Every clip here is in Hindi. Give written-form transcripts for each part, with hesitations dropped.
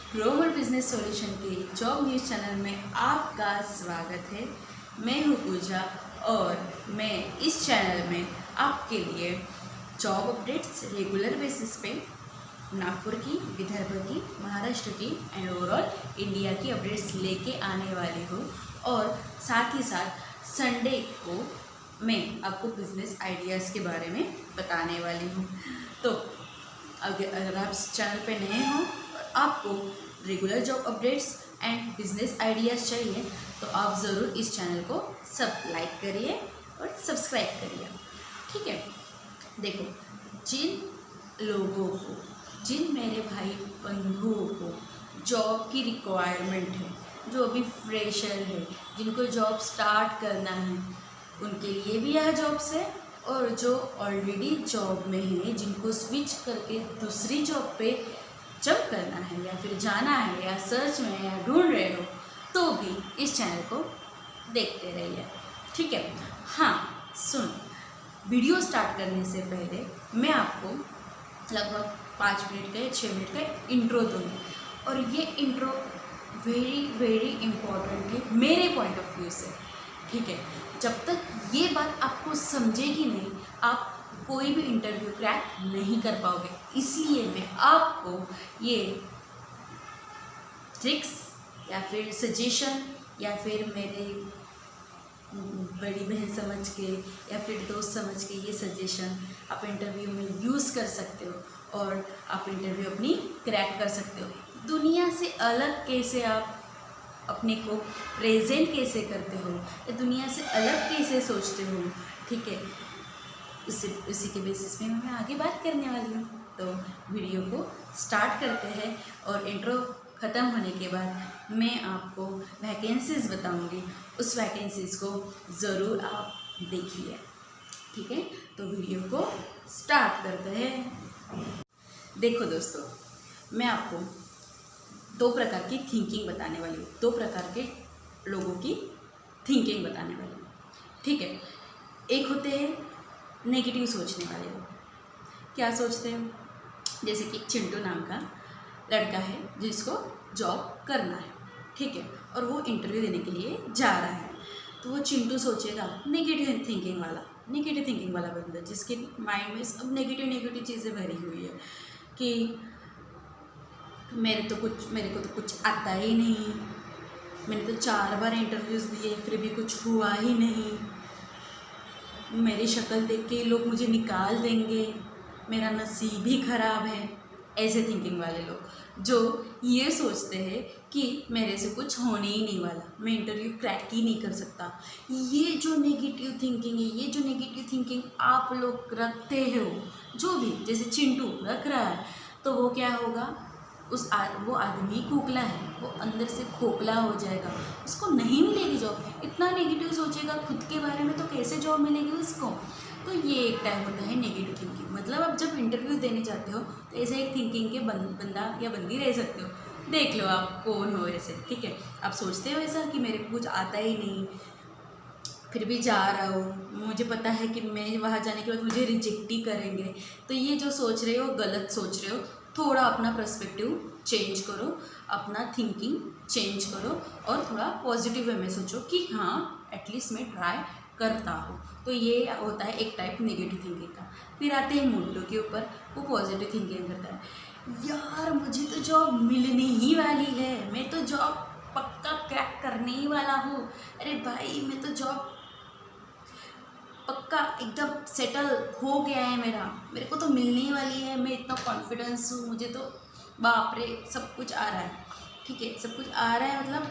ग्लोबल बिजनेस सॉल्यूशन के जॉब न्यूज़ चैनल में आपका स्वागत है। मैं हूँ पूजा और मैं इस चैनल में आपके लिए जॉब अपडेट्स रेगुलर बेसिस पे नागपुर की, विदर्भ की, महाराष्ट्र की एंड ओवरऑल इंडिया की अपडेट्स लेके आने वाली हूँ। और साथ ही साथ संडे को मैं आपको बिजनेस आइडियाज़ के बारे में बताने वाली हूँ। तो अगर आप इस चैनल पे नए हो और आपको regular job updates and business ideas चाहिए तो आप ज़रूर इस चैनल को सब लाइक करिए और सब्सक्राइब करिए। ठीक है, देखो, जिन मेरे भाई बंधुओं को जॉब की रिक्वायरमेंट है, जो अभी फ्रेशर है, जिनको जॉब स्टार्ट करना है, उनके लिए भी यह जॉब्स है। और जो ऑलरेडी जॉब में है, जिनको स्विच करके दूसरी जॉब पे जब करना है या फिर जाना है या सर्च में या ढूंढ रहे हो तो भी इस चैनल को देखते रहिए। ठीक है। हाँ, सुन, वीडियो स्टार्ट करने से पहले मैं आपको लगभग 5 मिनट का या 6 मिनट का इंट्रो दूँगी और ये इंट्रो वेरी वेरी इम्पॉर्टेंट है मेरे पॉइंट ऑफ व्यू से। ठीक है, जब तक ये बात आपको समझेगी नहीं, आप कोई भी इंटरव्यू क्रैक नहीं कर पाओगे। इसलिए मैं आपको ये ट्रिक्स या फिर सजेशन या फिर मेरे बड़ी बहन समझ के या फिर दोस्त समझ के ये सजेशन आप इंटरव्यू में यूज़ कर सकते हो और आप इंटरव्यू अपनी क्रैक कर सकते हो। दुनिया से अलग कैसे आप अपने को प्रेजेंट कैसे करते हो या दुनिया से अलग कैसे सोचते हो, ठीक है, उसी के बेसिस में मैं आगे बात करने वाली हूँ। तो वीडियो को स्टार्ट करते हैं और इंट्रो ख़त्म होने के बाद मैं आपको वैकेंसीज़ बताऊँगी। उस वैकेंसीज़ को ज़रूर आप देखिए। ठीक है, तो वीडियो को स्टार्ट करते हैं। देखो दोस्तों, मैं आपको 2 प्रकार की थिंकिंग बताने वाली हूँ, 2 प्रकार के लोगों की थिंकिंग बताने वाली हूँ। ठीक है, एक होते हैं नेगेटिव सोचने वाले लोग। क्या सोचते हैं? जैसे कि चिंटू नाम का लड़का है जिसको जॉब करना है, ठीक है, और वो इंटरव्यू देने के लिए जा रहा है। तो वो चिंटू सोचेगा नेगेटिव थिंकिंग वाला बंदा, जिसके माइंड में सब नेगेटिव चीज़ें भरी हुई है कि मेरे को तो कुछ आता ही नहीं, मैंने तो 4 बार इंटरव्यूज़ दिए फिर भी कुछ हुआ ही नहीं, मेरी शक्ल देख के लोग मुझे निकाल देंगे, मेरा नसीब ही ख़राब है। ऐसे थिंकिंग वाले लोग जो ये सोचते हैं कि मेरे से कुछ होने ही नहीं वाला, मैं इंटरव्यू क्रैक ही नहीं कर सकता। ये जो नेगेटिव थिंकिंग है, ये जो नेगेटिव थिंकिंग आप लोग रखते हो, जो भी जैसे चिंटू रख रहा है, तो वो क्या होगा, वो आदमी खोखला है, वो अंदर से खोखला हो जाएगा, उसको नहीं मिलेगी जॉब। इतना नेगेटिव सोचेगा खुद के बारे में तो कैसे जॉब मिलेगी उसको। तो ये एक टाइप होता है नेगेटिव थिंकिंग। मतलब आप जब इंटरव्यू देने जाते हो तो ऐसे एक थिंकिंग के बंदा या बंदी रह सकते हो। देख लो आप कौन हो ऐसे। ठीक है, आप सोचते हो ऐसा कि मेरे को कुछ आता ही नहीं, फिर भी जा रहा हूँ, मुझे पता है कि मैं वहाँ जाने के बाद मुझे रिजेक्ट ही करेंगे। तो ये जो सोच रहे हो गलत सोच रहे हो। थोड़ा अपना पर्सपेक्टिव चेंज करो, अपना थिंकिंग चेंज करो और थोड़ा पॉजिटिव वे में सोचो कि हाँ एटलीस्ट मैं ट्राई करता हूँ। तो ये होता है एक टाइप नेगेटिव थिंकिंग का। फिर आते हैं मुंडू के ऊपर, वो पॉजिटिव थिंकिंग करता है, यार मुझे तो जॉब मिलने ही वाली है, मैं तो जॉब पक्का क्रैक करने ही वाला हूँ। अरे भाई, मैं तो जॉब पक्का एकदम सेटल हो गया है, मेरे को तो मिलने ही वाली है, मैं इतना कॉन्फिडेंस हूँ, मुझे तो बाप रे सब कुछ आ रहा है। ठीक है, सब कुछ आ रहा है मतलब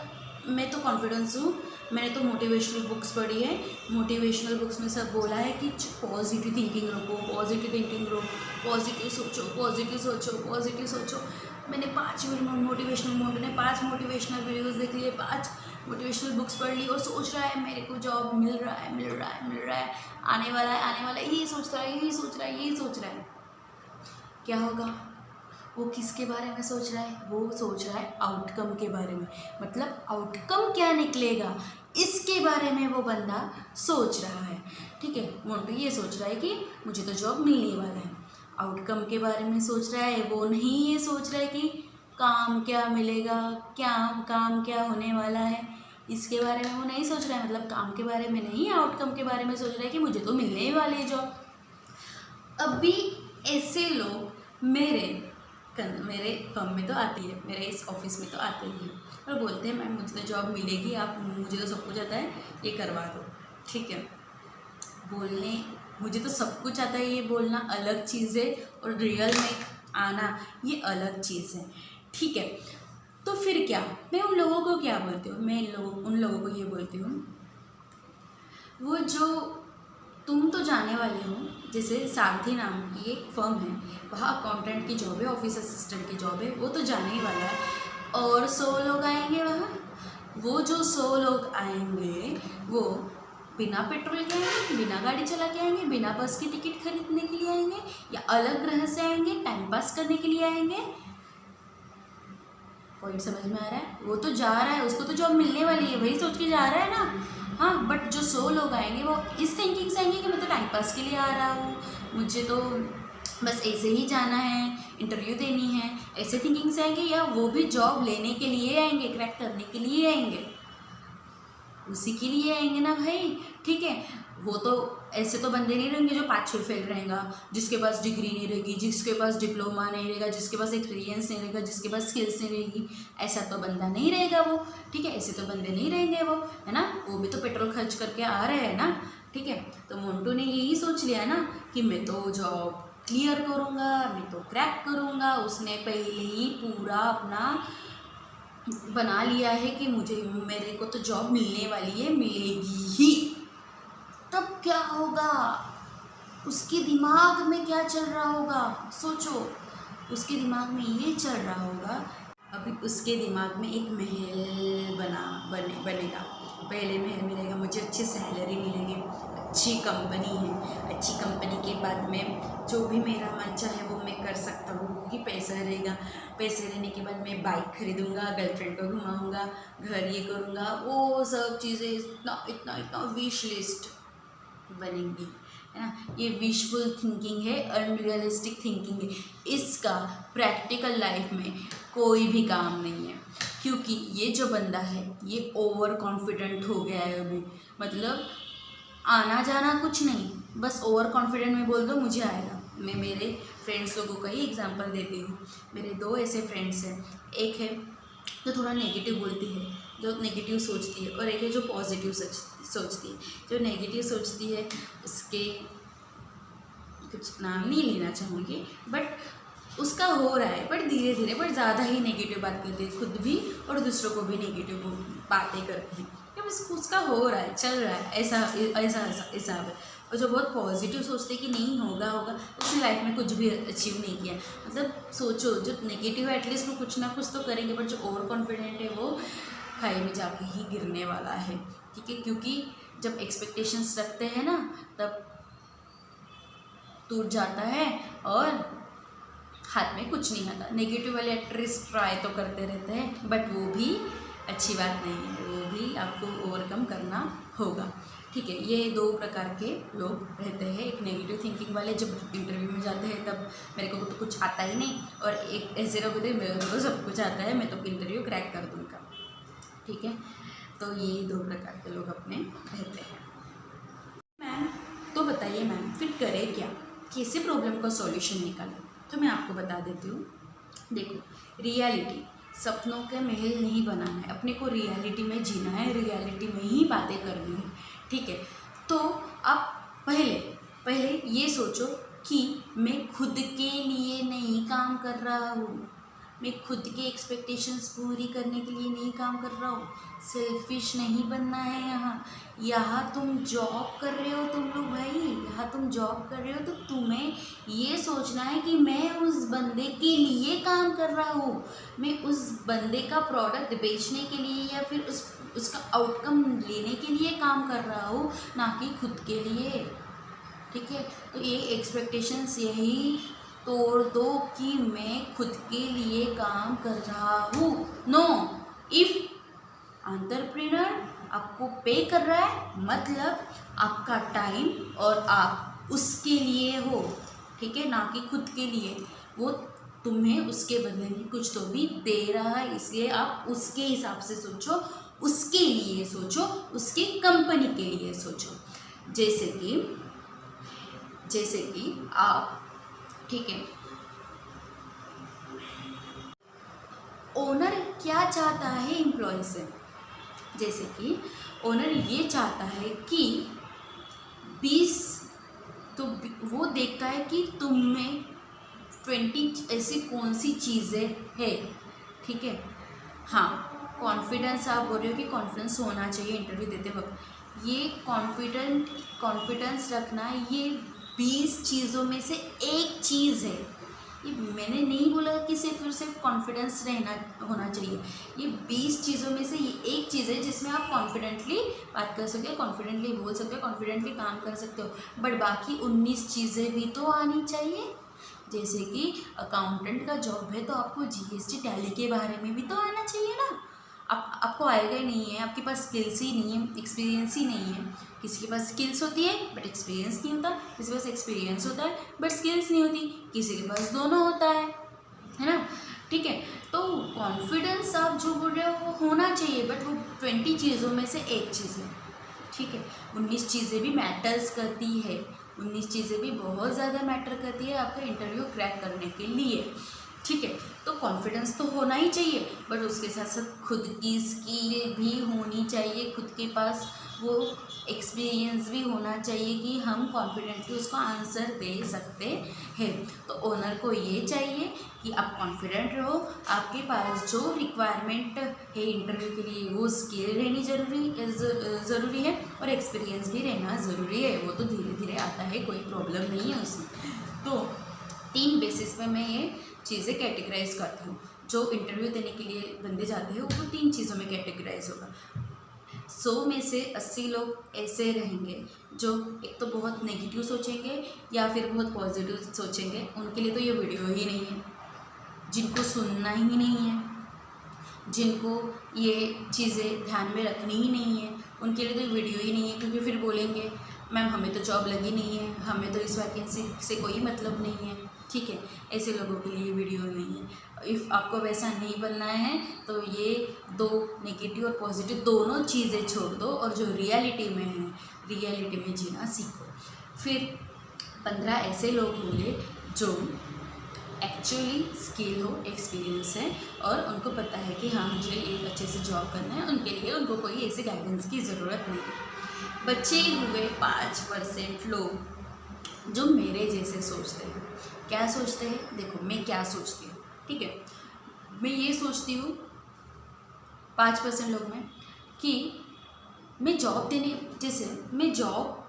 मैं तो कॉन्फिडेंस हूँ। मैंने तो मोटिवेशनल बुक्स पढ़ी है, मोटिवेशनल बुक्स में सब बोला है कि पॉजिटिव थिंकिंग रखो, पॉजिटिव थिंकिंग रहो, पॉजिटिव सोचो। मैंने 5 मोटिवेशनल वीडियोज़ देख लिए, 5 मोटिवेशनल बुक्स पढ़ ली और सोच रहा है मेरे को जॉब मिल रहा है, आने वाला है, यही सोच रहा है। क्या होगा? वो किसके बारे में सोच रहा है? वो सोच रहा है आउटकम के बारे में। मतलब आउटकम क्या निकलेगा इसके बारे में वो बंदा सोच रहा है। ठीक है, मोंटू ये सोच रहा है कि मुझे तो जॉब मिलने वाला है, आउटकम के बारे में सोच रहा है। वो नहीं ये सोच रहा है कि काम क्या मिलेगा, क्या काम क्या होने वाला है, इसके बारे में वो नहीं सोच रहा है। मतलब काम के बारे में नहीं, आउटकम के बारे में सोच रहा है कि मुझे तो मिलने ही वाली है जॉब। अभी ऐसे लोग मेरे फर्म में तो आती है, मेरे इस ऑफिस में तो आते ही हैं और बोलते हैं मैम मुझे तो जॉब मिलेगी, आप मुझे तो सब कुछ आता है, ये करवा दो। ठीक है, बोलने मुझे तो सब कुछ आता है ये बोलना अलग चीज़ है और रियल में आना ये अलग चीज़ है। ठीक है, तो फिर क्या, मैं उन लोगों को क्या बोलती हूँ, मैं उन लोगों को ये बोलती हूँ, वो जो तुम तो जाने वाले हो, जैसे सारथी नाम की एक फर्म है, वहाँ अकाउंटेंट की जॉब है, ऑफिस असिस्टेंट की जॉब है, वो तो जाने ही वाला है और 100 लोग आएंगे वहाँ। वो जो 100 लोग आएंगे वो बिना पेट्रोल के आएंगे, बिना गाड़ी चला के आएंगे, बिना बस की टिकट खरीदने के लिए आएंगे, या अलग ग्रह से आएंगे, टाइम पास करने के लिए आएंगे। पॉइंट समझ में आ रहा है? वो तो जा रहा है, उसको तो जॉब मिलने वाली है, वही सोच के जा रहा है ना। हाँ, बट जो 100 लोग आएंगे वो इस थिंकिंग से आएंगे कि मैं तो टाइम पास के लिए आ रहा हूँ, मुझे तो बस ऐसे ही जाना है, इंटरव्यू देनी है, ऐसे थिंकिंग से आएंगे। या वो भी जॉब लेने के लिए आएंगे, क्रैक करने के लिए आएंगे, उसी के लिए आएंगे ना भाई। ठीक है, वो तो ऐसे तो बंदे नहीं रहेंगे जो 5 फेल रहेगा, जिसके पास डिग्री नहीं रहेगी, जिसके पास डिप्लोमा नहीं रहेगा, जिसके पास एक्सपीरियंस नहीं रहेगा, जिसके पास स्किल्स नहीं रहेगी, ऐसा तो बंदा नहीं रहेगा वो। ठीक है, ऐसे तो बंदे नहीं रहेंगे वो, है ना। वो भी तो पेट्रोल खर्च करके आ रहे हैं ना। ठीक है, तो मोन्टू ने यही सोच लिया ना कि मैं तो जॉब क्लियर करूँगा, मैं तो क्रैक करूँगा। उसने पहले ही पूरा अपना बना लिया है कि मेरे को तो जॉब मिलने वाली है, मिलेगी ही। तब क्या होगा, उसके दिमाग में क्या चल रहा होगा, सोचो। उसके दिमाग में ये चल रहा होगा, अभी उसके दिमाग में एक महल बनेगा। पहले महल मिलेगा, मुझे अच्छी सैलरी मिलेगी, अच्छी कंपनी है, अच्छी कंपनी के बाद में जो भी मेरा मन चाहे वो मैं कर सकता हूँ क्योंकि पैसा रहेगा। पैसे रहने के बाद मैं बाइक खरीदूँगा, गर्लफ्रेंड को घुमाऊँगा, घर ये करूँगा, वो सब चीज़ें इतना इतना इतना विश लिस्ट बनेंगी, है ना। ये विशफुल थिंकिंग है, अनरियलिस्टिक थिंकिंग है। इसका प्रैक्टिकल लाइफ में कोई भी काम नहीं है, क्योंकि ये जो बंदा है ये ओवर कॉन्फिडेंट हो गया है अभी। मतलब आना जाना कुछ नहीं, बस ओवर कॉन्फिडेंट में बोल दो मुझे आएगा। मैं मेरे फ्रेंड्स लोगों का ही एग्जांपल देती हूँ। मेरे 2 ऐसे फ्रेंड्स हैं, एक है जो थोड़ा नेगेटिव बोलती है, जो नेगेटिव सोचती है, और एक है जो पॉजिटिव सोचती है। जो नेगेटिव सोचती है उसके कुछ नाम नहीं लेना चाहूँगी, बट उसका हो रहा है, बट धीरे धीरे, बट ज़्यादा ही नेगेटिव बात करती है, खुद भी और दूसरों को भी नेगेटिव बातें करती हैं। उसका हो रहा है, चल रहा है, ऐसा हिसाब है। और जो बहुत पॉजिटिव सोचते हैं कि नहीं होगा उसने लाइफ में कुछ भी अचीव नहीं किया। मतलब सोचो, जो नेगेटिव है एटलीस्ट वो कुछ ना कुछ तो करेंगे, बट जो ओवर कॉन्फिडेंट है वो खाई में जाके ही गिरने वाला है। ठीक है, क्योंकि जब एक्सपेक्टेशंस रखते हैं ना तब टूट जाता है और हाथ में कुछ नहीं आता। नेगेटिव वाले एटलीस्ट ट्राई तो करते रहते हैं, बट वो भी अच्छी बात नहीं है, वो भी आपको ओवरकम करना होगा। ठीक है, ये 2 प्रकार के लोग रहते हैं। एक नेगेटिव थिंकिंग वाले, जब इंटरव्यू में जाते हैं तब मेरे को तो कुछ आता ही नहीं, और एक ऐसे लोग होते हैं मेरे को तो सब कुछ आता है, मैं तो इंटरव्यू क्रैक कर दूँगा। ठीक है, तो ये 2 प्रकार के लोग अपने रहते हैं। मैम तो बताइए मैम फिर करें क्या, कैसे प्रॉब्लम का सॉल्यूशन निकालें? तो मैं आपको बता देती हूँ। देखो, रियलिटी, सपनों के महल नहीं बनाना है, अपने को रियलिटी में जीना है, रियलिटी में ही बातें करनी है। ठीक है, तो आप पहले ये सोचो कि मैं खुद के लिए नहीं काम कर रहा हूँ, मैं खुद के एक्सपेक्टेशंस पूरी करने के लिए नहीं काम कर रहा हूँ। सेल्फिश नहीं बनना है। यहाँ तुम जॉब कर रहे हो, तुम लोग भाई यहाँ तुम जॉब कर रहे हो, तो तुम्हें ये सोचना है कि मैं उस बंदे के लिए काम कर रहा हूँ, मैं उस बंदे का प्रोडक्ट बेचने के लिए या फिर उसका आउटकम लेने के लिए काम कर रहा हूँ, ना कि खुद के लिए। ठीक है, तो ये एक्सपेक्टेशंस यही तोड़ दो कि मैं खुद के लिए काम कर रहा हूँ। नो, इफ़ एंटरप्रेन्योर आपको पे कर रहा है मतलब आपका टाइम और आप उसके लिए हो। ठीक है, ना कि खुद के लिए। वो तुम्हें उसके बदले में कुछ तो भी दे रहा है, इसलिए आप उसके हिसाब से सोचो, उसके लिए सोचो, उसकी कंपनी के लिए सोचो। जैसे कि आप, ठीक है, ओनर क्या चाहता है एम्प्लॉय से, जैसे कि ओनर ये चाहता है कि 20, तो वो देखता है कि तुम में 20 ऐसी कौन सी चीज़ें है, ठीक है। हाँ, कॉन्फिडेंस, आप बोल रहे हो कि कॉन्फिडेंस होना चाहिए इंटरव्यू देते वक्त। ये कॉन्फिडेंस रखना, ये 20 चीज़ों में से एक चीज़ है। ये मैंने नहीं बोला कि सिर्फ और सिर्फ कॉन्फिडेंस होना चाहिए। ये 20 चीज़ों में से ये एक चीज़ है जिसमें आप कॉन्फिडेंटली बात कर सकते हो, कॉन्फिडेंटली बोल सकते हो, कॉन्फिडेंटली काम कर सकते हो। बट बाकी 19 चीज़ें भी तो आनी चाहिए। जैसे कि अकाउंटेंट का जॉब है तो आपको जीएसटी टैली के बारे में भी तो आना चाहिए ना। आपको आएगा ही नहीं है, आपके पास स्किल्स ही नहीं है, एक्सपीरियंस ही नहीं है। किसी के पास स्किल्स होती है बट एक्सपीरियंस नहीं होता, किसी के पास एक्सपीरियंस होता है बट स्किल्स नहीं होती, किसी के पास दोनों होता है ना। ठीक है, तो कॉन्फिडेंस आप जो बोल रहे हो वो होना चाहिए, बट वो 20 चीज़ों में से एक चीज़ है, ठीक है। 19 चीज़ें भी मैटर्स करती है, 19 चीज़ें भी बहुत ज़्यादा मैटर करती है आपका इंटरव्यू क्रैक करने के लिए, ठीक है। तो कॉन्फिडेंस तो होना ही चाहिए, बट उसके साथ साथ खुद की स्किल भी होनी चाहिए, खुद के पास वो एक्सपीरियंस भी होना चाहिए कि हम कॉन्फिडेंटली उसको आंसर दे सकते हैं। तो ओनर को ये चाहिए कि आप कॉन्फिडेंट रहो, आपके पास जो रिक्वायरमेंट है इंटरव्यू के लिए वो स्किल रहनी ज़रूरी है और एक्सपीरियंस भी रहना ज़रूरी है। वो तो धीरे धीरे आता है, कोई प्रॉब्लम नहीं है उसमें। तो 3 बेसिस पे मैं ये चीज़ें कैटेगराइज करती हूँ। जो इंटरव्यू देने के लिए बंदे जाते हैं वो 3 चीज़ों में कैटेगराइज होगा। 100 में से 80 लोग ऐसे रहेंगे जो एक तो बहुत नेगेटिव सोचेंगे या फिर बहुत पॉजिटिव सोचेंगे, उनके लिए तो ये वीडियो ही नहीं है। जिनको सुनना ही नहीं है, जिनको ये चीज़ें ध्यान में रखनी ही नहीं है, उनके लिए तो वीडियो ही नहीं है, क्योंकि फिर बोलेंगे मैम हमें तो जॉब लगी नहीं है, हमें तो इस वैकेंसी से कोई मतलब नहीं है, ठीक है। ऐसे लोगों के लिए वीडियो नहीं है। इफ़ आपको वैसा नहीं बनना है तो ये 2 नेगेटिव और पॉजिटिव दोनों चीज़ें छोड़ दो और जो रियलिटी में है, रियलिटी में जीना सीखो। फिर 15 ऐसे लोग होंगे जो एक्चुअली स्किल हो, एक्सपीरियंस है और उनको पता है कि हाँ मुझे एक अच्छे से जॉब करना है, उनके लिए उनको कोई ऐसे गाइडेंस की ज़रूरत नहीं है। बचे हुए 5% लोग जो मेरे जैसे सोचते हैं, क्या सोचते हैं, देखो मैं क्या सोचती हूँ, ठीक है। मैं ये सोचती हूँ 5% लोग में कि मैं जॉब देने, जैसे मैं जॉब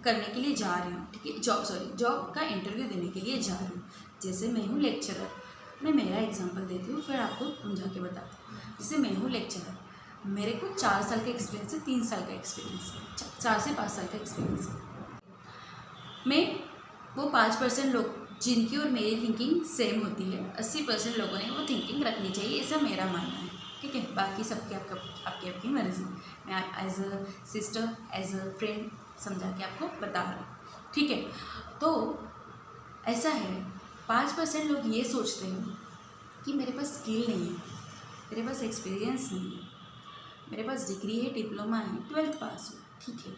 करने के लिए जा रही हूँ, ठीक है, जॉब का इंटरव्यू देने के लिए जा रही हूँ। जैसे मैं हूँ लेक्चरर, मैं मेरा एग्जांपल देती हूँ फिर आपको समझा के बताती हूँ। जैसे मैं हूँ लेक्चरर, मेरे को 4 साल का एक्सपीरियंस है, 3 साल का एक्सपीरियंस है, 4 से 5 साल का एक्सपीरियंस है। मैं वो 5% लोग जिनकी और मेरी थिंकिंग सेम होती है, 80% लोगों ने वो थिंकिंग रखनी चाहिए, ऐसा मेरा मानना है, ठीक है। बाकी सबकी आपकी मर्जी, मैं as a sister, as a friend समझा के आपको बता रहा हूँ, ठीक है। तो ऐसा है, 5% लोग ये सोचते हैं कि मेरे पास स्किल नहीं है, मेरे पास एक्सपीरियंस नहीं है, मेरे पास डिग्री है, डिप्लोमा है, 12th पास हूँ, ठीक है,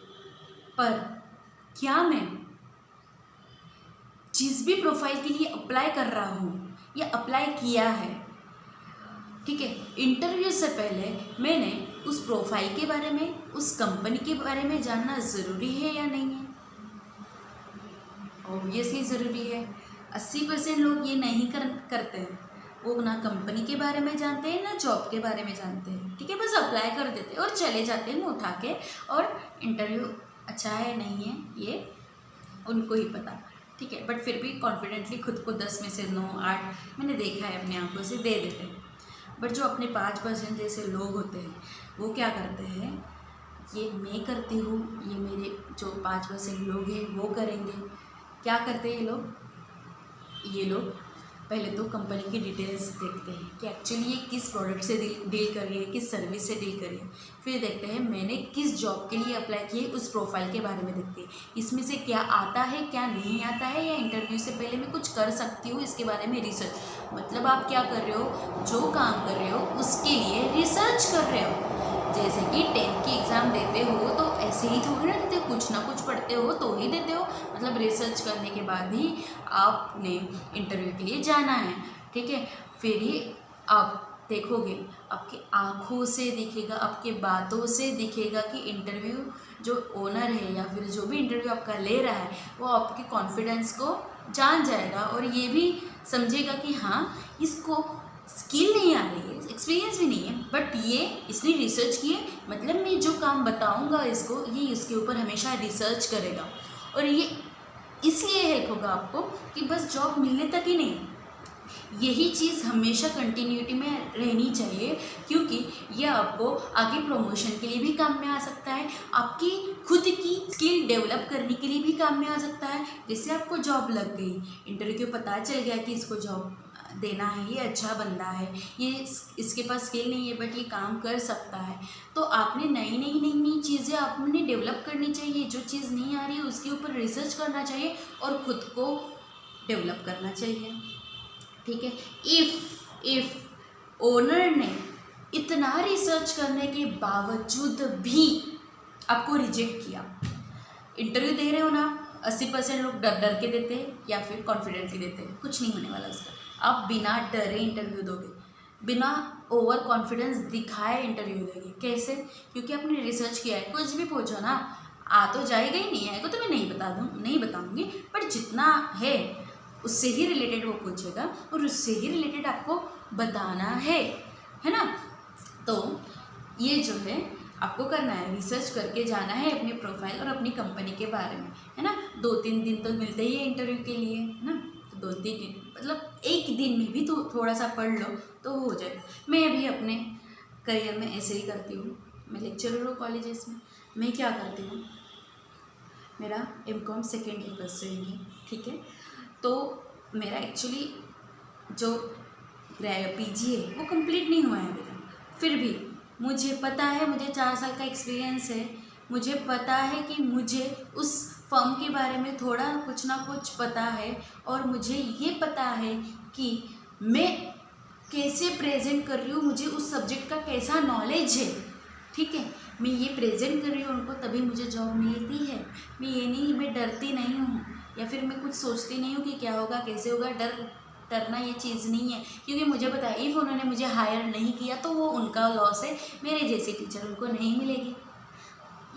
पर क्या मैं जिस भी प्रोफाइल के लिए अप्लाई कर रहा हूँ या अप्लाई किया है, ठीक है, इंटरव्यू से पहले मैंने उस प्रोफाइल के बारे में, उस कंपनी के बारे में जानना ज़रूरी है या नहीं है? ऑब्वियसली ज़रूरी है। 80% लोग ये नहीं करते हैं, वो ना कंपनी के बारे में जानते हैं ना जॉब के बारे में जानते हैं, ठीक है, बस अप्लाई कर देते हैं और चले जाते हैं मुँह उठा के, और इंटरव्यू अच्छा है नहीं है ये उनको ही पता, ठीक है। बट फिर भी कॉन्फिडेंटली खुद को 10 में से 9, 8 मैंने देखा है अपने आंखों से दे देते हैं। बट जो अपने 5% जैसे लोग होते हैं वो क्या करते हैं, ये मैं करती हूँ, ये मेरे जो 5% लोग हैं वो करेंगे। क्या करते हैं ये लोग पहले तो कंपनी की डिटेल्स देखते हैं कि एक्चुअली ये किस प्रोडक्ट से डील कर रही है, किस सर्विस से डील कर रही है। फिर देखते हैं मैंने किस जॉब के लिए अप्लाई किया, उस प्रोफाइल के बारे में देखते हैं, इसमें से क्या आता है क्या नहीं आता है, या इंटरव्यू से पहले मैं कुछ कर सकती हूँ इसके बारे में रिसर्च। मतलब आप क्या कर रहे हो, जो काम कर रहे हो उसके लिए रिसर्च कर रहे हो। जैसे कि 10th की एग्ज़ाम देते हो तो ऐसे ही थोड़ी ना देते हो, कुछ ना कुछ पढ़ते हो तो ही देते हो। मतलब रिसर्च करने के बाद ही आपने इंटरव्यू के लिए जाना है, ठीक है। फिर ही आप देखोगे, आपकी आँखों से दिखेगा, आपके बातों से दिखेगा कि इंटरव्यू जो ओनर है या फिर जो भी इंटरव्यू आपका ले रहा है वो आपके कॉन्फिडेंस को जान जाएगा और ये भी समझेगा कि हाँ इसको स्किल नहीं आ रही है, एक्सपीरियंस भी नहीं है, बट ये इसने रिसर्च किए, मतलब मैं जो काम बताऊंगा इसको, ये इसके ऊपर हमेशा रिसर्च करेगा। और ये इसलिए हेल्प होगा आपको कि बस जॉब मिलने तक ही नहीं, यही चीज़ हमेशा कंटिन्यूटी में रहनी चाहिए, क्योंकि ये आपको आगे प्रमोशन के लिए भी काम में आ सकता है, आपकी खुद की स्किल डेवलप करने के लिए भी काम में आ सकता है। जैसे आपको जॉब लग गई, इंटरव्यू पता चल गया कि इसको जॉब देना है, ये अच्छा बंदा है, ये इसके पास स्किल नहीं है बट ये काम कर सकता है, तो आपने नई चीज़ें आपने डेवलप करनी चाहिए। जो चीज़ नहीं आ रही है उसके ऊपर रिसर्च करना चाहिए और ख़ुद को डेवलप करना चाहिए, ठीक है। इफ़ ओनर ने इतना रिसर्च करने के बावजूद भी आपको रिजेक्ट किया, इंटरव्यू दे रहे हो ना, 80% लोग डर के देते हैं या फिर कॉन्फिडेंटली देते हैं, कुछ नहीं होने वाला उसका। आप बिना डरे इंटरव्यू दोगे, बिना ओवर कॉन्फिडेंस दिखाए इंटरव्यू दोगे। कैसे? क्योंकि आपने रिसर्च किया है। कुछ भी पूछो ना, आ तो जाएगा ही, नहीं आएगा तो मैं नहीं बताऊँगी, बट जितना है उससे ही रिलेटेड वो पूछेगा और उससे ही रिलेटेड आपको बताना है ना। तो ये जो है आपको करना है, रिसर्च करके जाना है अपनी प्रोफाइल और अपनी कंपनी के बारे में, है ना। 2-3 दिन तो मिलते ही है इंटरव्यू के लिए, है ना। 2-3 दिन मतलब एक दिन में भी तो थोड़ा सा पढ़ लो तो हो जाए। मैं भी अपने करियर में ऐसे ही करती हूँ। मैं लेक्चरर हूँ कॉलेजेस में। मैं क्या करती हूँ, मेरा MCOM सेकेंड ईयर परसुइंग है, ठीक है। तो मेरा एक्चुअली जो PG है वो कंप्लीट नहीं हुआ है अभी तक, फिर भी मुझे पता है, मुझे 4 साल का एक्सपीरियंस है, मुझे पता है कि मुझे उस फर्म के बारे में थोड़ा कुछ ना कुछ पता है और मुझे ये पता है कि मैं कैसे प्रेजेंट कर रही हूँ, मुझे उस सब्जेक्ट का कैसा नॉलेज है, ठीक है। मैं ये प्रेजेंट कर रही हूँ उनको, तभी मुझे जॉब मिलती है। मैं डरती नहीं हूँ या फिर मैं कुछ सोचती नहीं हूँ कि क्या होगा कैसे होगा। डरना ये चीज़ नहीं है, क्योंकि मुझे पता है इफ़ उन्होंने मुझे हायर नहीं किया तो वो उनका लॉस है, मेरे जैसे टीचर उनको नहीं मिलेगी।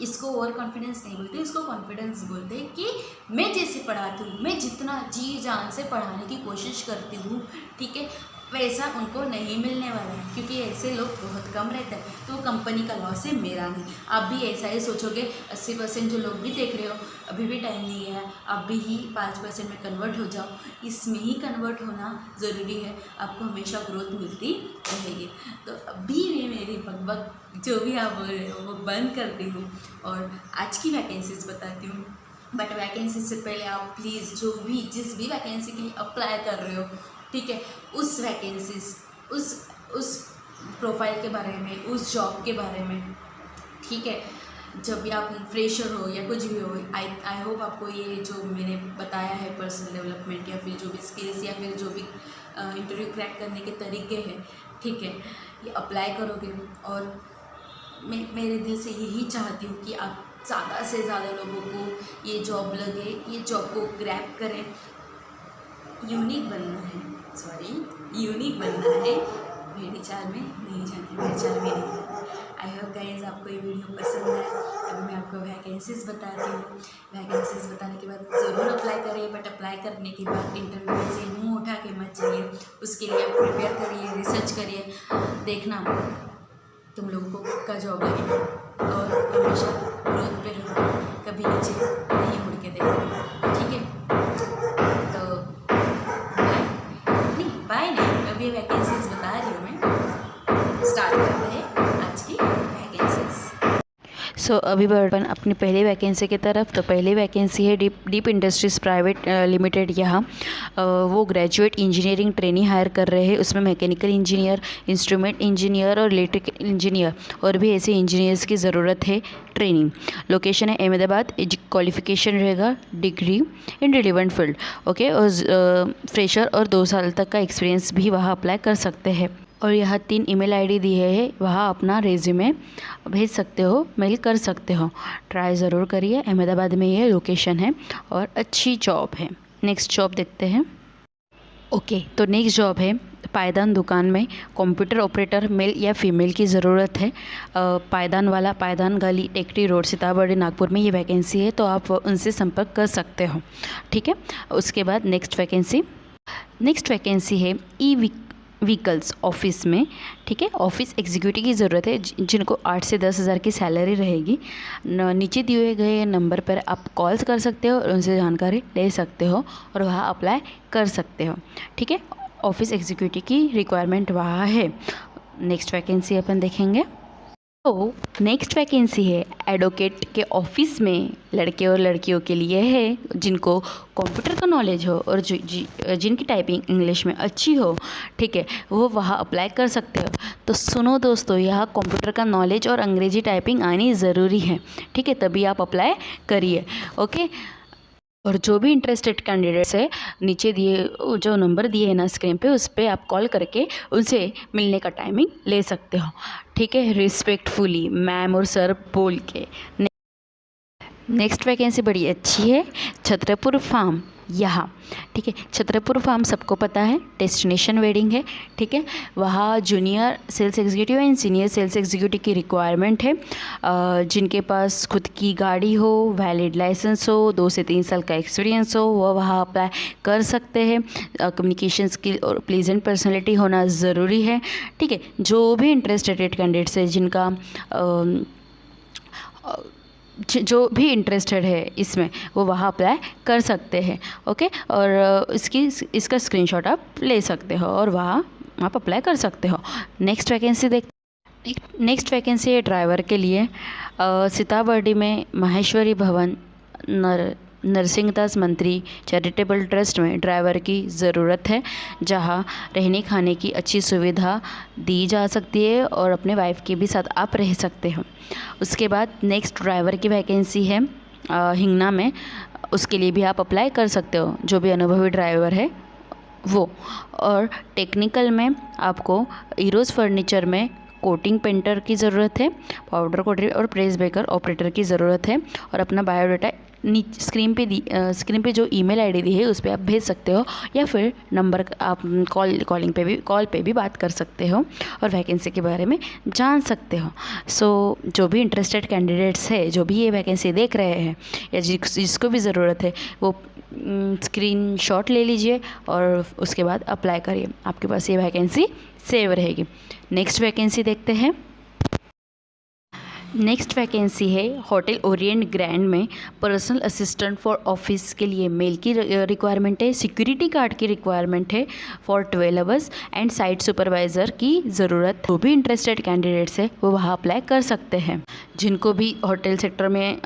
इसको ओवर कॉन्फिडेंस नहीं बोलते, इसको कॉन्फिडेंस बोलते हैं कि मैं जैसे पढ़ाती हूँ, मैं जितना जी जान से पढ़ाने की कोशिश करती हूँ, ठीक है, वैसा उनको नहीं मिलने वाला है, क्योंकि ऐसे लोग बहुत कम रहते हैं। तो वो कंपनी का लॉस है, मेरा नहीं। आप भी ऐसा ही सोचोगे। 80% जो लोग भी देख रहे हो, अभी भी टाइम नहीं है, आप भी ही 5% में कन्वर्ट हो जाओ। इसमें ही कन्वर्ट होना ज़रूरी है, आपको हमेशा ग्रोथ मिलती रहेगी। तो अभी मैं मेरी बकबक जो भी आप बोल रहे हो वो बंद करती हूँ और आज की वैकेंसीज बताती हूँ। बट वैकेंसी से पहले आप प्लीज़ जिस भी वैकेंसी के लिए अप्लाई कर रहे हो, ठीक है, उस वैकेंसीज उस प्रोफाइल के बारे में, उस जॉब के बारे में, ठीक है। जब भी आप फ्रेशर हो या कुछ भी हो, आई होप आपको ये जो मैंने बताया है पर्सनल डेवलपमेंट या फिर जो भी स्किल्स या फिर जो भी इंटरव्यू क्रैक करने के तरीके हैं, ठीक है, ये अप्लाई करोगे। और मैं मेरे दिल से यही चाहती हूँ कि आप ज़्यादा से ज़्यादा लोगों को ये जॉब लगे, ये जॉब को ग्रैब करें। यूनिक बनना है, भेड़ी चाल में नहीं जाना है, भेड़ी चाल में नहीं जाना है। आई होप गाइज आपको ये वीडियो पसंद है। अभी मैं आपको वैकेंसीज बताती हूँ। वैकेंसीज बताने के बाद ज़रूर अप्लाई करिए, बट अप्लाई करने के बाद इंटरव्यू में से मुँह उठा के मत जाइए। उसके लिए आप प्रिपेयर करिए, रिसर्च करिए, देखना तुम लोगों को पक्का जॉब लगेगा और हमेशा ग्रोथ पे रहो, कभी नीचे नहीं मुड़ के देखो, ठीक है। तो बाय नहीं, अभी वैकेंसीज बता रही हूँ मैं। स्टार्ट करते हैं आज की वैकेंसीज। अभी बढ़ अपनी पहली वैकेंसी की तरफ। तो पहली वैकेंसी है डीप इंडस्ट्रीज़ प्राइवेट लिमिटेड। यहाँ वो ग्रेजुएट इंजीनियरिंग ट्रेनी हायर कर रहे हैं। उसमें मैकेनिकल इंजीनियर, इंस्ट्रूमेंट इंजीनियर और इलेक्ट्रिकल इंजीनियर और भी ऐसे इंजीनियर्स की ज़रूरत है। ट्रेनिंग लोकेशन है अहमदाबाद। क्वालिफिकेशन रहेगा degree in relevant field. Okay, और फ्रेशर और 2 साल तक का एक्सपीरियंस भी वहाँ अप्लाई कर सकते हैं। और यहाँ 3 ईमेल आईडी दिए हैं, वहाँ अपना रेज्यूमे भेज सकते हो, मेल कर सकते हो। ट्राई ज़रूर करिए। अहमदाबाद में ये लोकेशन है और अच्छी जॉब है। नेक्स्ट जॉब देखते हैं। ओके, तो नेक्स्ट जॉब है पायदान दुकान में कंप्यूटर ऑपरेटर मेल या फीमेल की ज़रूरत है। पायदान वाला, पायदान गली, टेकरी रोड, सीताबर्डी, नागपुर में ये वैकेंसी है, तो आप उनसे संपर्क कर सकते हो। ठीक है। उसके बाद नेक्स्ट वैकेंसी है व्हीकल्स ऑफिस में। ठीक है, ऑफिस एग्जीक्यूटिव की ज़रूरत है, जिनको 8 से 10 हज़ार की सैलरी रहेगी। नीचे दिए गए नंबर पर आप कॉल्स कर सकते हो और उनसे जानकारी ले सकते हो और वहाँ अप्लाई कर सकते हो। ठीक है, ऑफिस एग्जीक्यूटिव की रिक्वायरमेंट वहाँ है। नेक्स्ट वैकेंसी अपन देखेंगे। तो नेक्स्ट वैकेंसी है एडवोकेट के ऑफिस में। लड़के और लड़कियों के लिए है जिनको कंप्यूटर का नॉलेज हो और जिनकी टाइपिंग इंग्लिश में अच्छी हो। ठीक है, वो वहाँ अप्लाई कर सकते हो। तो सुनो दोस्तों, यहाँ कंप्यूटर का नॉलेज और अंग्रेजी टाइपिंग आनी ज़रूरी है। ठीक है, तभी आप अप्लाई करिए। ओके, और जो भी इंटरेस्टेड कैंडिडेट्स है, नीचे दिए जो नंबर दिए हैं ना स्क्रीन पे, उस पर आप कॉल करके उनसे मिलने का टाइमिंग ले सकते हो। ठीक है, रिस्पेक्टफुली मैम और सर बोल के। नेक्स्ट वैकेंसी बड़ी अच्छी है, छतरपुर फार्म यहाँ। ठीक है, छतरपुर फार्म सबको पता है, डेस्टिनेशन वेडिंग है। ठीक है, वहाँ junior sales executive and senior sales executive की रिक्वायरमेंट है। जिनके पास खुद की गाड़ी हो, वैलिड लाइसेंस हो, 2 से 3 साल का एक्सपीरियंस हो, वह वहाँ अप्लाई कर सकते हैं। कम्युनिकेशन स्किल और प्लीजेंट पर्सनैलिटी होना ज़रूरी है। ठीक है, जो भी इंटरेस्टेड कैंडिडेट्स है, जिनका जो भी इंटरेस्टेड है इसमें, वो वहाँ अप्लाई कर सकते हैं। ओके, और इसका स्क्रीनशॉट आप ले सकते हो और वहाँ आप अप्लाई कर सकते हो। नेक्स्ट वैकेंसी है ड्राइवर के लिए। सीताबर्डी में माहेश्वरी भवन नरसिंहदास मंत्री चैरिटेबल ट्रस्ट में ड्राइवर की ज़रूरत है, जहां रहने खाने की अच्छी सुविधा दी जा सकती है और अपने वाइफ के भी साथ आप रह सकते हो। उसके बाद नेक्स्ट ड्राइवर की वैकेंसी है हिंगना में। उसके लिए भी आप अप्लाई कर सकते हो, जो भी अनुभवी ड्राइवर है वो। और टेक्निकल में आपको हीरोज़ फर्नीचर में कोटिंग पेंटर की ज़रूरत है, पाउडर कोटर और प्रेस बेकर ऑपरेटर की ज़रूरत है। और अपना बायोडाटा नीचे स्क्रीन पे जो ईमेल आईडी दी है उस पर आप भेज सकते हो, या फिर नंबर आप कॉल पे भी बात कर सकते हो और वैकेंसी के बारे में जान सकते हो। सो जो भी इंटरेस्टेड कैंडिडेट्स है, जो भी ये वैकेंसी देख रहे हैं या जिसको भी ज़रूरत है, वो स्क्रीनशॉट ले लीजिए और उसके बाद अप्लाई करिए। आपके पास ये वैकेंसी सेव रहेगी। नेक्स्ट वैकेंसी देखते हैं। नेक्स्ट वैकेंसी है होटल ओरिएंट ग्रैंड में पर्सनल असिस्टेंट फॉर ऑफिस के लिए मेल की रिक्वायरमेंट है। सिक्योरिटी गार्ड की रिक्वायरमेंट है for 12 hours and site supervisor की ज़रूरत। जो भी इंटरेस्टेड कैंडिडेट्स है वो वहाँ अप्लाई कर सकते हैं। जिनको भी होटल सेक्टर में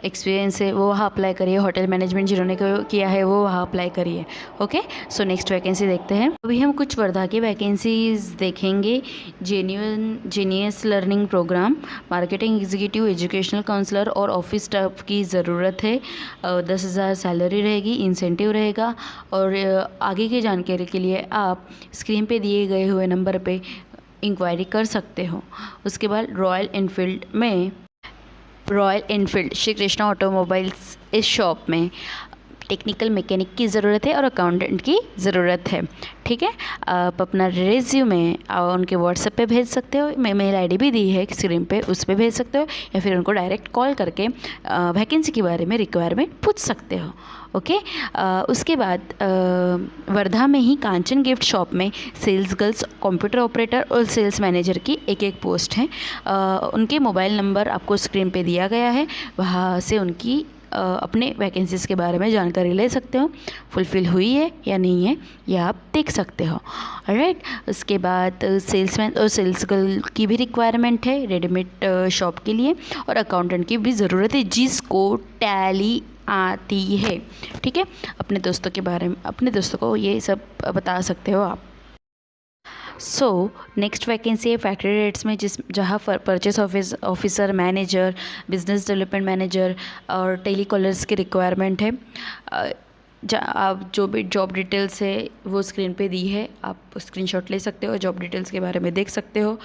एक्सपीरियंस है वो वहाँ अप्लाई करिए। होटल मैनेजमेंट जिन्होंने किया है वो वहाँ अप्लाई करिए। ओके, सो नेक्स्ट वैकेंसी देखते हैं। अभी हम कुछ वर्धा की वैकेंसीज देखेंगे। Genius learning program, marketing executive, educational counsellor और ऑफिस स्टाफ की ज़रूरत है। 10,000 सैलरी रहेगी, इंसेंटिव रहेगा। और आगे की जानकारी के लिए आप स्क्रीन पे दिए गए हुए नंबर पे इंक्वायरी कर सकते हो। उसके बाद royal Enfield Shri Krishna automobiles इस शॉप में टेक्निकल मैकेनिक की ज़रूरत है और अकाउंटेंट की ज़रूरत है। ठीक है, आप अपना रिज्यूमे उनके व्हाट्सएप पे भेज सकते हो। मैं मेल आईडी भी दी है स्क्रीन पे, उस पर भेज सकते हो, या फिर उनको डायरेक्ट कॉल करके वैकेंसी के बारे में रिक्वायरमेंट पूछ सकते हो। ओके, उसके बाद वर्धा में ही कांचन गिफ्ट शॉप में सेल्स गर्ल्स, कंप्यूटर ऑपरेटर और सेल्स मैनेजर की एक पोस्ट है। उनके मोबाइल नंबर आपको स्क्रीन पे दिया गया है, वहाँ से उनकी अपने वैकेंसीज़ के बारे में जानकारी ले सकते हो, फुलफ़िल हुई है या नहीं है ये आप देख सकते हो। राइट, उसके बाद सेल्समैन और सेल्स गर्ल की भी रिक्वायरमेंट है रेडीमेड शॉप के लिए, और अकाउंटेंट की भी ज़रूरत है जिसको टैली आती है। ठीक है, अपने दोस्तों के बारे में, अपने दोस्तों को ये सब बता सकते हो आप। नेक्स्ट वैकेंसी है फैक्ट्री रेट्स में, जहाँ purchase officer, manager, business development manager और टेलीकॉलर्स की रिक्वायरमेंट है। आप जो भी जॉब डिटेल्स है वो स्क्रीन पे दी है, आप स्क्रीनशॉट ले सकते हो, जॉब डिटेल्स के बारे में देख सकते हो,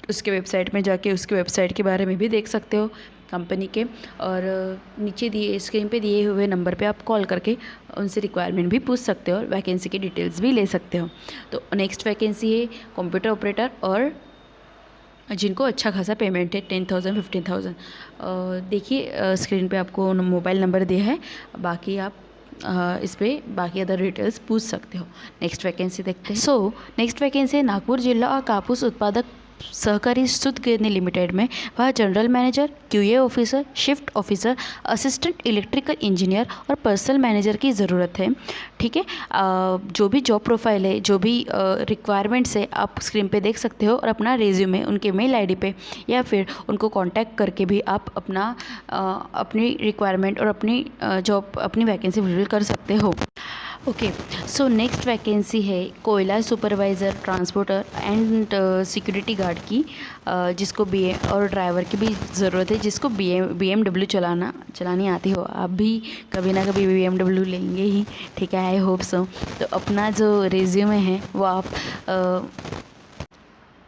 उसके वेबसाइट में जाके उसके वेबसाइट के बारे में भी देख सकते हो कंपनी के, और नीचे दिए स्क्रीन पे दिए हुए नंबर पे आप कॉल करके उनसे रिक्वायरमेंट भी पूछ सकते हो और वैकेंसी की डिटेल्स भी ले सकते हो। तो नेक्स्ट वैकेंसी है कंप्यूटर ऑपरेटर, और जिनको अच्छा खासा पेमेंट है 10,000 15,000। देखिए स्क्रीन पे आपको मोबाइल नंबर दिया है, बाकी आप इस पर बाकी अदर डिटेल्स पूछ सकते हो। नेक्स्ट वैकेंसी देखते हैं। नेक्स्ट वैकेंसी है नागपुर जिला कापूस उत्पादक सहकारी सूत गिरनी लिमिटेड में, वह general manager, QA officer, shift officer, assistant electrical engineer और पर्सनल मैनेजर की ज़रूरत है। ठीक है, जो भी जॉब प्रोफाइल है, जो भी रिक्वायरमेंट्स है आप स्क्रीन पे देख सकते हो, और अपना रिज्यूमे उनके मेल आईडी पे या फिर उनको कांटेक्ट करके भी आप अपनी रिक्वायरमेंट और अपनी जॉब, अपनी वैकेंसी फुलफिल कर सकते हो। ओके, नेक्स्ट वैकेंसी है कोयला supervisor, transporter and security guard की, जिसको बीए और ड्राइवर की भी ज़रूरत है, जिसको BMW चलानी आती हो। आप भी कभी ना कभी BMW लेंगे ही, ठीक है, आई होप सो। तो अपना जो रिज्यूमे है वो आप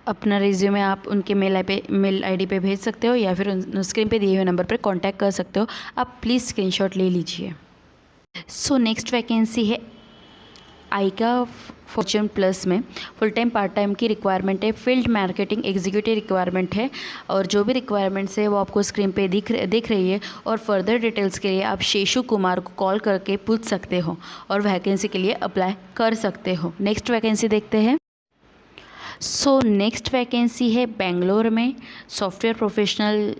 अपना रिज्यूमे आप उनके मेल आईडी पे भेज सकते हो, या फिर स्क्रीन पे दिए हुए नंबर पर कांटेक्ट कर सकते हो। आप प्लीज़ स्क्रीनशॉट ले लीजिए। नेक्स्ट वैकेंसी है आइका फॉर्च्यून प्लस में, फुल टाइम पार्ट टाइम की रिक्वायरमेंट है, फील्ड मार्केटिंग एग्जीक्यूटिव रिक्वायरमेंट है, और जो भी रिक्वायरमेंट्स है वो आपको स्क्रीन पे दिख रही है। और फर्दर डिटेल्स के लिए आप शेषु कुमार को कॉल करके पूछ सकते हो और वैकेंसी के लिए अप्लाई कर सकते हो। नेक्स्ट वैकेंसी देखते हैं। नेक्स्ट वैकेंसी है बेंगलोर में, सॉफ्टवेयर प्रोफेशनल,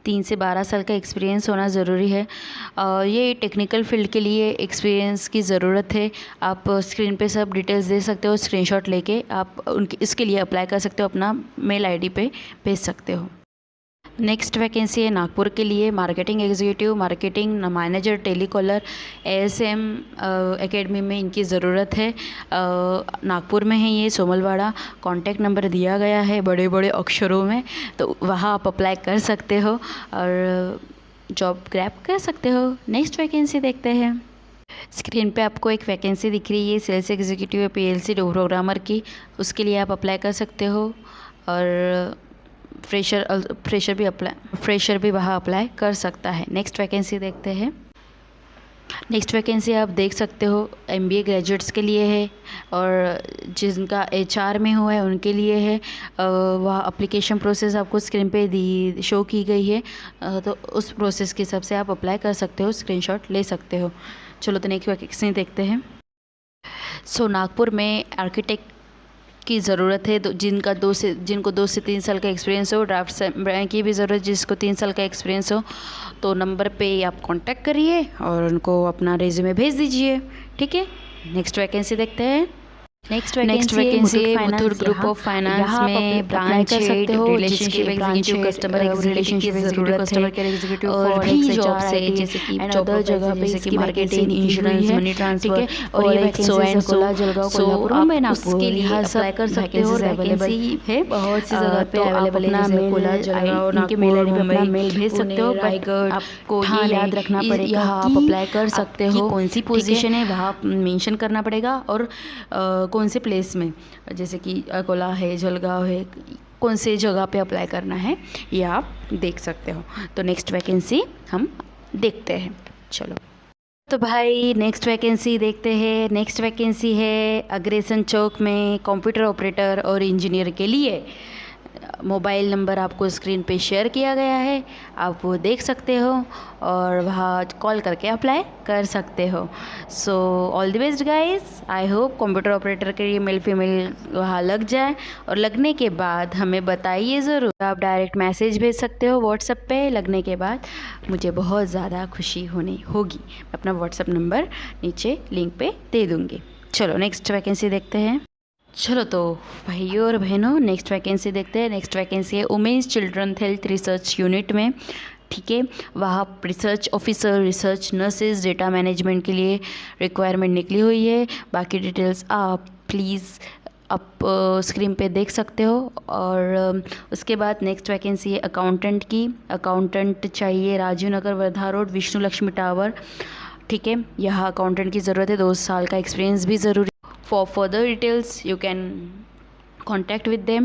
3 से 12 साल का एक्सपीरियंस होना ज़रूरी है। ये टेक्निकल फील्ड के लिए एक्सपीरियंस की ज़रूरत है। आप स्क्रीन पे सब डिटेल्स दे सकते हो, स्क्रीनशॉट लेके आप इसके लिए अप्लाई कर सकते हो, अपना मेल आईडी पे भेज सकते हो। नेक्स्ट वैकेंसी है नागपुर के लिए, marketing executive, marketing manager, telecaller, ASM academy में इनकी ज़रूरत है। नागपुर में है ये, सोमलवाड़ा। कॉन्टैक्ट नंबर दिया गया है बड़े बड़े अक्षरों में, तो वहाँ आप अप्लाई कर सकते हो और जॉब ग्रैब कर सकते हो। नेक्स्ट वैकेंसी देखते हैं। स्क्रीन पे आपको एक वैकेंसी दिख रही है सेल्स एग्जीक्यूटिव PLC प्रोग्रामर की, उसके लिए आप अप्लाई कर सकते हो। और फ्रेशर भी वहाँ अप्लाई कर सकता है। नेक्स्ट वैकेंसी देखते हैं। नेक्स्ट वैकेंसी आप देख सकते हो MBA ग्रेजुएट्स के लिए है, और जिनका HR में हुआ है उनके लिए है। वह एप्लीकेशन प्रोसेस आपको स्क्रीन पे शो की गई है, तो उस प्रोसेस के हिसाब से आप अप्लाई कर सकते हो, स्क्रीनशॉट ले सकते हो। चलो तो नेक्स्ट वैकेंसी देखते हैं। नागपुर में आर्किटेक्ट की ज़रूरत है, जिनको 2 से 3 साल का एक्सपीरियंस हो। ड्राफ्ट की भी ज़रूरत, जिसको 3 साल का एक्सपीरियंस हो। तो नंबर पे आप कांटेक्ट करिए और उनको अपना रिज्यूमे भेज दीजिए। ठीक है, नेक्स्ट वैकेंसी देखते हैं। Next vacancy Muthoot group of finance में ब्रांच कर सकते हो, relationship executive, customer relationship executive, customer care executive, और भी जॉब्स है जैसे कि अदर जगह पे इसकी मार्केटिंग, इंश्योरेंस, मनी ट्रांसफर, ठीक है, और ये वैकेंसी कोला, जलगांव, कोल्हापुर, मुंबई, नागपुर के लिए अप्लाई कर सकते हो। वैकेंसी है बहुत सी जगह पे अवेलेबल है, जैसे कोला, जलगांव, इनके मेल आईडी पे अपना मेल भेज सकते हो। रायगढ़, आपको ये याद रखना पड़ेगा, आप अप्लाई कर सकते हो, कौन सी पोजीशन है वहाँ मेंशन करना पड़ेगा, और कौन से प्लेस में, जैसे कि अकोला है, जलगांव है, कौन से जगह पे अप्लाई करना है ये आप देख सकते हो। तो नेक्स्ट वैकेंसी हम देखते हैं। चलो तो भाई नेक्स्ट वैकेंसी देखते हैं। नेक्स्ट वैकेंसी है अग्रेसन चौक में कंप्यूटर ऑपरेटर और इंजीनियर के लिए। मोबाइल नंबर आपको स्क्रीन पे शेयर किया गया है, आप वो देख सकते हो और वहाँ कॉल करके अप्लाई कर सकते हो। So all the best guys, I hope computer operator के लिए मेल फीमेल वहाँ लग जाए, और लगने के बाद हमें बताइए ज़रूर। आप डायरेक्ट मैसेज भेज सकते हो व्हाट्सएप पे, लगने के बाद मुझे बहुत ज़्यादा खुशी होगी। मैं अपना व्हाट्सएप नंबर नीचे लिंक पे दे दूँगी। चलो नेक्स्ट वैकेंसी देखते हैं। चलो तो भाइयों और बहनों, नेक्स्ट वैकेंसी देखते हैं। नेक्स्ट वैकेंसी है women's children health research unit में, ठीक है। वहाँ research officer, research nurses, data management के लिए रिक्वायरमेंट निकली हुई है। बाकी डिटेल्स आप प्लीज़ आप स्क्रीन पे देख सकते हो। और उसके बाद नेक्स्ट वैकेंसी है अकाउंटेंट की। अकाउंटेंट चाहिए राजीव नगर, वर्धा रोड, विष्णु लक्ष्मी टावर, ठीक है। यहाँ अकाउंटेंट की ज़रूरत है, 2 साल का एक्सपीरियंस भी ज़रूरी। For further details you can contact with them.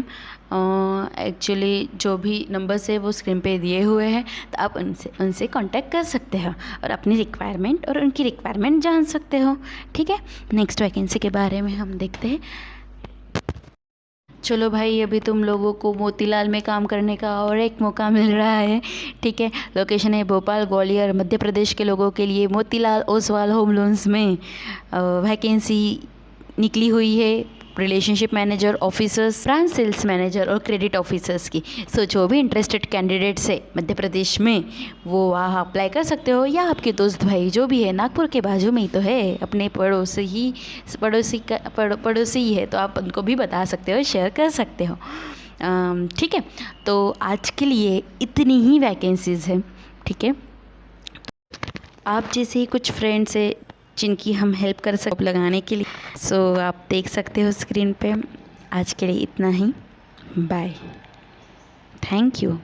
Actually जो भी नंबर्स है वो स्क्रीन पे दिए हुए हैं, तो आप उनसे कांटेक्ट कर सकते हो और अपनी रिक्वायरमेंट और उनकी रिक्वायरमेंट जान सकते हो, ठीक है। नेक्स्ट वैकेंसी के बारे में हम देखते हैं। चलो भाई, अभी तुम लोगों को मोतीलाल में काम करने का और एक मौका मिल रहा है, ठीक है। लोकेशन है भोपाल, ग्वालियर, मध्य प्रदेश के लोगों के लिए मोतीलाल ओसवाल होम लोन्स में वैकेंसी निकली हुई है। Relationship manager, officers, branch sales manager और क्रेडिट ऑफिसर्स की। सो जो भी इंटरेस्टेड कैंडिडेट्स है मध्य प्रदेश में, वो वहाँ अप्लाई कर सकते हो, या आपके दोस्त भाई जो भी है, नागपुर के बाजू में ही तो है, अपने पड़ोसी ही है, तो आप उनको भी बता सकते हो, शेयर कर सकते हो, ठीक है। तो आज के लिए इतनी ही वैकेंसीज़ है, ठीक है। आप जैसे ही कुछ फ्रेंड्स है जिनकी हम हेल्प कर सकते लगाने के लिए, सो आप देख सकते हो स्क्रीन पे। आज के लिए इतना ही, बाय, थैंक यू।